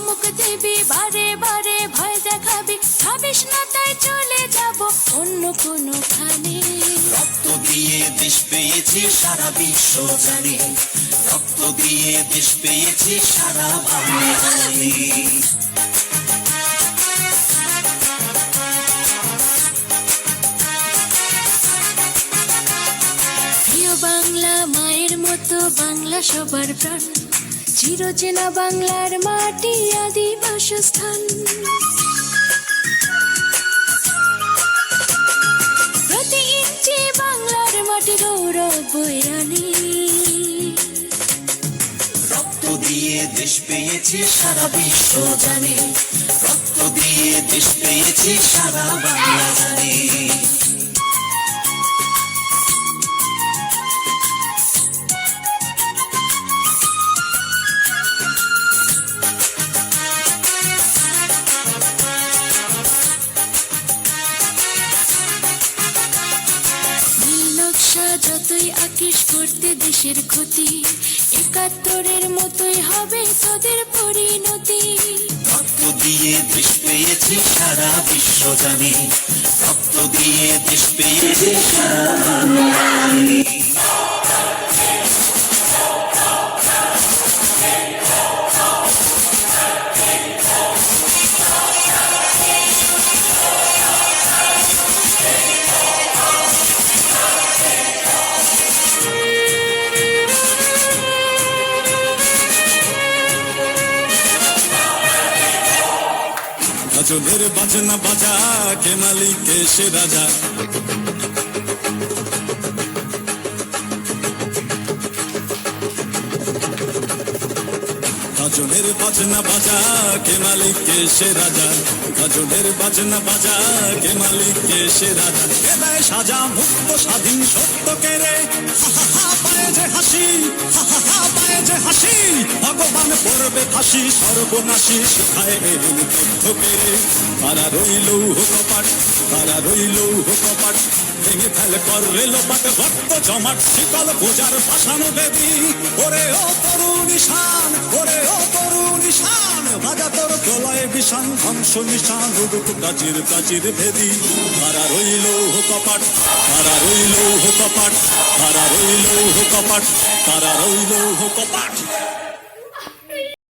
ধমক দেবি, বারে বারে ভয় দেখাবি, ভাবিস না তাই চলে যাব অন্য কোনোখানে। রক্ত দিয়ে দেশ পেয়েছি সারা বিশ্ব জানে, রক্ত দিয়ে দেশ পেয়েছি সারা বাংলা জানে। প্রিয় বাংলা মায়ের মতো, বাংলা সবার প্রাণ, চিরচেনা বাংলার মাটি আদি বাসস্থান। প্রতি ইঞ্চি বাংলার মাটি গৌরব বয়ে আনে। রক্ত দিয়ে দেশ পেয়েছি সারা বিশ্ব জানে, রক্ত দিয়ে দেশ পেয়েছি সারা বাংলা জানে। যতই আকিস করতে দেশের ক্ষতি, ৭১-এর মতোই হবে তোদের পরিণতি। রক্ত দিয়ে দেশ পেয়েছি সারা বিশ্ব জানে, রক্ত দিয়ে দেশ পেয়েছি সারা বাংলা জানে। গাজনের বাজনা বাজা, কে মালিক কে সে রাজা। গাজনের বাজনা বাজা, কে মালিক কে সে রাজা। গাজনের বাজনা বাজা, কে মালিক কে সে রাজা। কে দেয় সাজা মুক্ত স্বাধীন সত্য কেড়ে, পায়ে যে হাসি, পায়ে যে হাসি। ভগবান পড়বে ফাঁসি, সর্বনাশী শিখায় যুদ্ধ কেড়ে। কারা রইল কপাট, কারা রইল কপাট, ভেঙে ফেলে করলে লোপাট। রক্ত জমাট শিকল পূজার পাষাণ বেদী। ওরে ও তরুণ ঈশান, ওরে ও তরুণ ঈশান, বাজা তোর গলায় বিষান, ধ্বংস নিশান উড়ুক প্রাচীর প্রাচীর ভেদী। কারা রইল কপাট, কারা রইল কপাট, কারা রইল কপাট, কারা রইল কপাট।